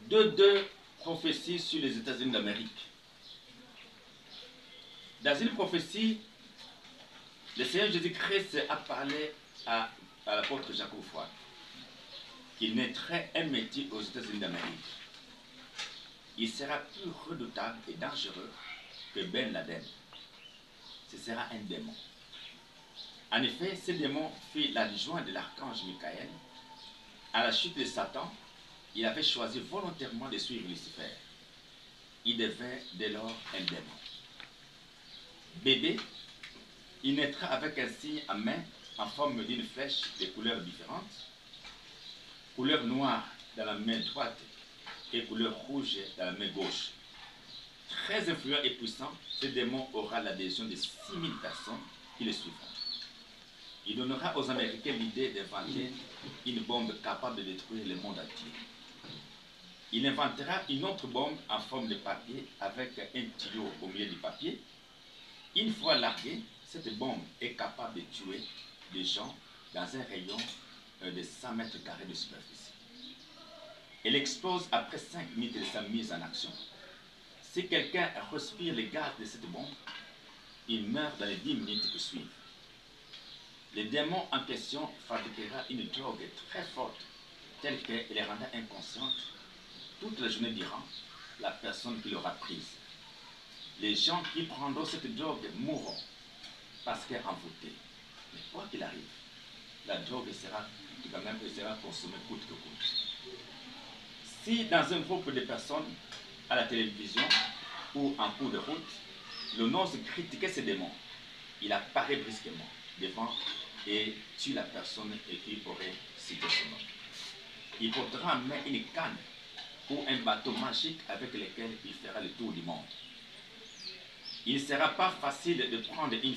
deux prophéties sur les États-Unis d'Amérique. Dans une prophétie, le Seigneur Jésus-Christ a parlé à l'apôtre Jacques Oufouane qu'il naîtrait un métier aux États-Unis d'Amérique. Il sera plus redoutable et dangereux que Ben Laden. Ce sera un démon. En effet, ce démon fut l'adjoint de l'archange Michael. À la chute de Satan, il avait choisi volontairement de suivre Lucifer. Il devint dès lors un démon. Bébé, il naîtra avec un signe en main en forme d'une flèche de couleurs différentes. Couleur noire dans la main droite et couleur rouge dans la main gauche. Très influent et puissant, ce démon aura l'adhésion de 6000 personnes qui le suivront. Il donnera aux Américains l'idée d'inventer une bombe capable de détruire le monde entier. Il inventera une autre bombe en forme de papier avec un tuyau au milieu du papier. Une fois larguée, cette bombe est capable de tuer des gens dans un rayon de 100 mètres carrés de superficie. Elle explose après 5 minutes de sa mise en action. Si quelqu'un respire les gaz de cette bombe, il meurt dans les 10 minutes qui suivent. Le démon en question fabriquera une drogue très forte, telle qu'elle les rendra inconscientes toute la journée durant la personne qui l'aura prise. Les gens qui prendront cette drogue mourront parce qu'elle est envoûtée. Mais quoi qu'il arrive, la drogue sera consommée coûte que coûte. Si dans un groupe de personnes à la télévision ou en cours de route, l'on ose critiquer ce démon, il apparaît brusquement devant et tue la personne et qui aurait cité son nom. Il portera en main une canne ou un bateau magique avec lequel il fera le tour du monde. Il ne sera pas facile de prendre une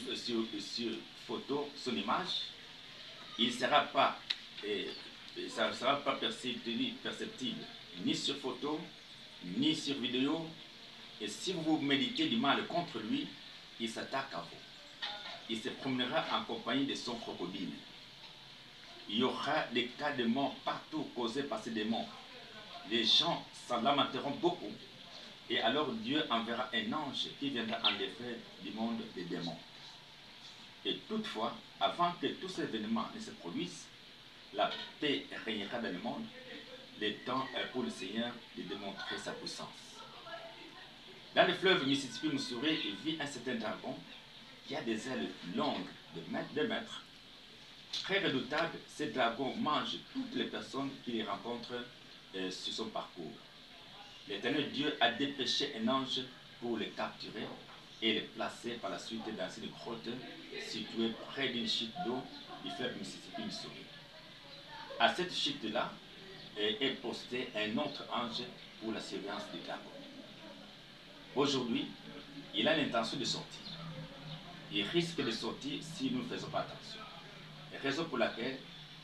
photo son image. Il ne sera pas, perceptible ni sur photo, ni sur vidéo. Et si vous méditez du mal contre lui, il s'attaque à vous. Il se promènera en compagnie de son crocodile. Il y aura des cas de mort partout causés par ces démons. Les gens s'en lamenteront beaucoup. Et alors Dieu enverra un ange qui viendra enlever du monde des démons. Et toutefois, avant que tous ces événements ne se produisent, la paix régnera dans le monde. Le temps est pour le Seigneur de démontrer sa puissance. Dans le fleuve Mississippi, Missouri, il vit un certain dragon qui a des ailes longues de 2 mètres. Très redoutable, ce dragon mange toutes les personnes qu'il rencontre sur son parcours. L'Éternel Dieu a dépêché un ange pour le capturer et le placer par la suite dans une grotte située près d'une chute d'eau du fleuve Mississippi, Missouri. À cette chute-là est posté un autre ange pour la surveillance du dragon. Aujourd'hui, il a l'intention de sortir. Il risque de sortir si nous ne faisons pas attention. Raison pour laquelle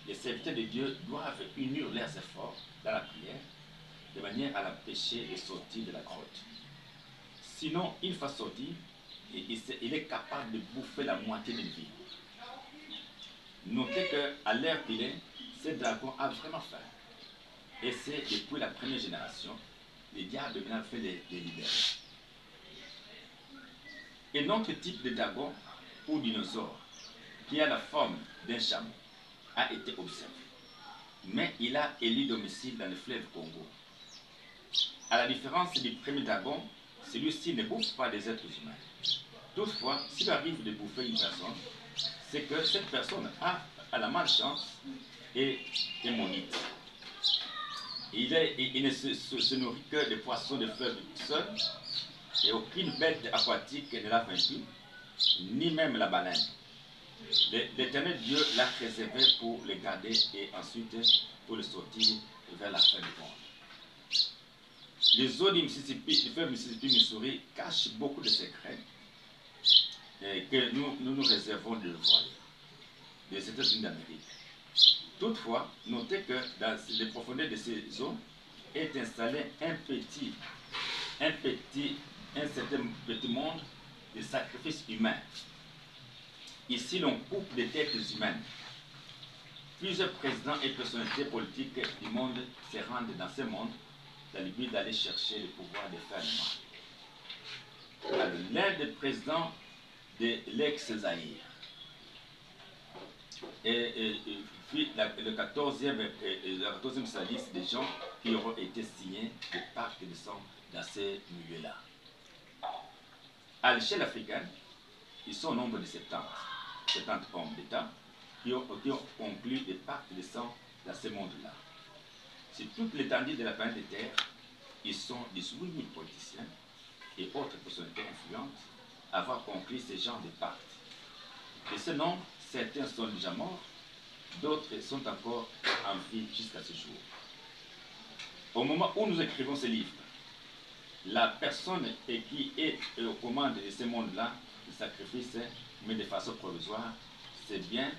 les serviteurs de Dieu doivent unir leurs efforts dans la prière de manière à l'empêcher de sortir de la grotte. Sinon, une fois sorti, il est capable de bouffer la moitié d'une vie. Notez qu'à l'heure qu'il est, ce dragon a vraiment faim. Et c'est depuis la première génération, les diables maintenant fait les libérer. Un autre type de dragon ou dinosaure qui a la forme d'un chameau a été observé. Mais il a élu domicile dans le fleuve Congo. À la différence du premier dragon, celui-ci ne bouffe pas des êtres humains. Toutefois, s'il arrive de bouffer une personne, c'est que cette personne a la malchance et est maudite. Il ne se nourrit que de poissons de fleuve seul, et aucune bête aquatique ne l'a vaincu, ni même la baleine. L'Éternel Dieu l'a réservé pour le garder et ensuite pour le sortir vers la fin du monde. Les eaux du fleuve Mississippi, Missouri cachent beaucoup de secrets que nous réservons de voiler des États-Unis d'Amérique. Toutefois, notez que dans les profondeurs de ces eaux est installé un certain petit monde de sacrifices humains. Ici, l'on coupe des têtes humaines. Plusieurs présidents et personnalités politiques du monde se rendent dans ce monde dans le but d'aller chercher le pouvoir des frères noirs. L'un des présidents de l'ex-Zaïre puis le 14e sur la liste des gens qui auront été signés de pacte de sang dans ces milieux-là. À l'échelle africaine, ils sont au nombre de 70 hommes d'État qui ont conclu des pactes de sang dans ce monde-là. Sur toute l'étendue de la planète Terre, ils sont 18 000 politiciens et autres personnalités influentes à avoir conclu ce genre de pactes. De ce nombre, certains sont déjà morts, d'autres sont encore en vie jusqu'à ce jour. Au moment où nous écrivons ce livre, la personne qui est aux commandes de ce monde-là, le sacrifice, mais de façon provisoire, c'est bien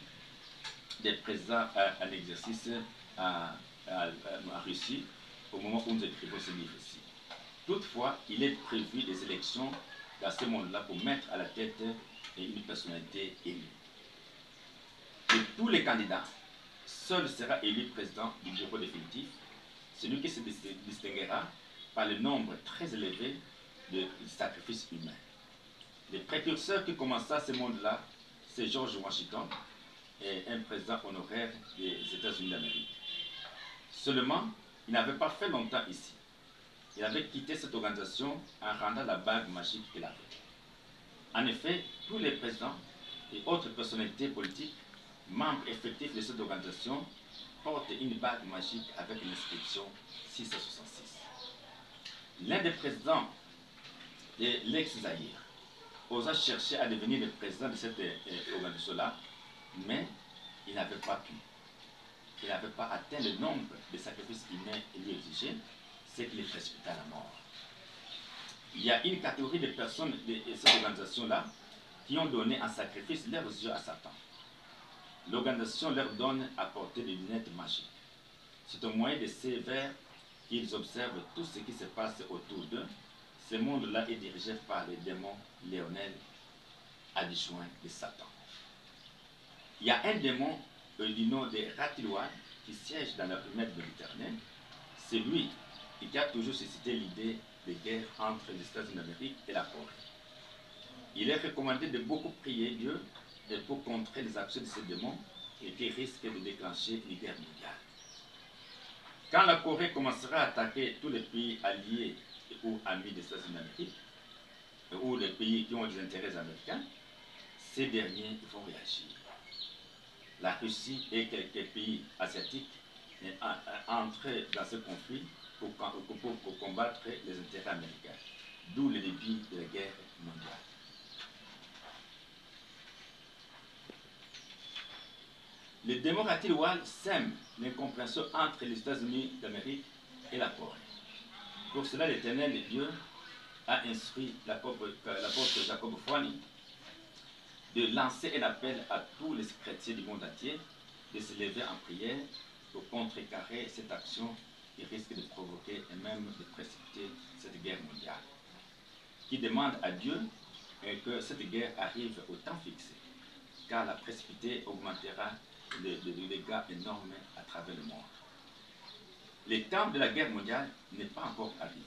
des présidents à l'exercice en Russie, au moment où nous écrivons ce livre-ci. Toutefois, il est prévu des élections dans ce monde-là pour mettre à la tête une personnalité élue. De tous les candidats, seul sera élu président du bureau définitif, celui qui se distinguera par le nombre très élevé de sacrifices humains. Le précurseur qui commença ce monde-là, c'est George Washington, et un président honoraire des États-Unis d'Amérique. Seulement, il n'avait pas fait longtemps ici. Il avait quitté cette organisation en rendant la bague magique qu'il avait. En effet, tous les présidents et autres personnalités politiques, membres effectifs de cette organisation, portent une bague magique avec l'inscription 666. L'un des présidents de l'ex-Zaïre osa chercher à devenir le président de cette organisation-là, mais il n'avait pas pu. Il n'avait pas atteint le nombre de sacrifices humains lui exigés, ce qui les précipita à la mort. Il y a une catégorie de personnes de cette organisation-là qui ont donné en sacrifice leurs yeux à Satan. L'organisation leur donne à porter des lunettes magiques. C'est au moyen de ces verres qu'ils observent tout ce qui se passe autour d'eux. Ce monde-là est dirigé par les démons Léonel, adjoint de Satan. Il y a un démon du nom de Ratilouan qui siège dans la planète méditerranéenne. C'est lui qui a toujours suscité l'idée de guerre entre les États-Unis d'Amérique et la Corée. Il est recommandé de beaucoup prier Dieu pour contrer les actions de ces démons et qui risquent de déclencher une guerre mondiale. Quand la Corée commencera à attaquer tous les pays alliés ou amis des États-Unis d'Amérique, ou les pays qui ont des intérêts américains, ces derniers vont réagir. La Russie et quelques pays asiatiques entrent dans ce conflit pour combattre les intérêts américains, d'où le début de la guerre mondiale. Le démon Ratilouan sème l'incompréhension entre les États-Unis d'Amérique et la Corée. Pour cela, l'Éternel Dieu a instruit l'apôtre Jacob Fouani de lancer un appel à tous les chrétiens du monde entier de se lever en prière pour contrecarrer cette action qui risque de provoquer et même de précipiter cette guerre mondiale, qui demande à Dieu que cette guerre arrive au temps fixé, car la précipité augmentera les dégâts énormes à travers le monde. Le temps de la guerre mondiale n'est pas encore arrivé.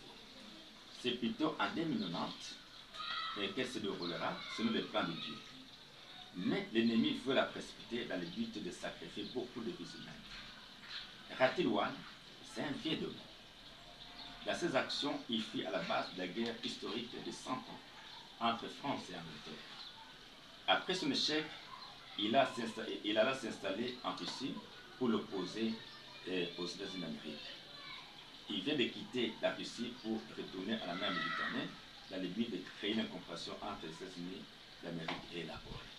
C'est plutôt en 2090 qu'elle se déroulera selon le plan de Dieu. Mais l'ennemi veut la précipiter dans le but de sacrifier beaucoup de vies humaines. Ratilouan, c'est un vieux démon. Dans ses actions, il fut à la base de la guerre historique de 100 ans entre France et Angleterre. Après son échec, il alla s'installer en Russie pour l'opposer aux États-Unis d'Amérique. Il vient de quitter la Russie pour retourner à la mer Méditerranée dans le but de créer une compréhension entre les États-Unis d'Amérique et la Corée.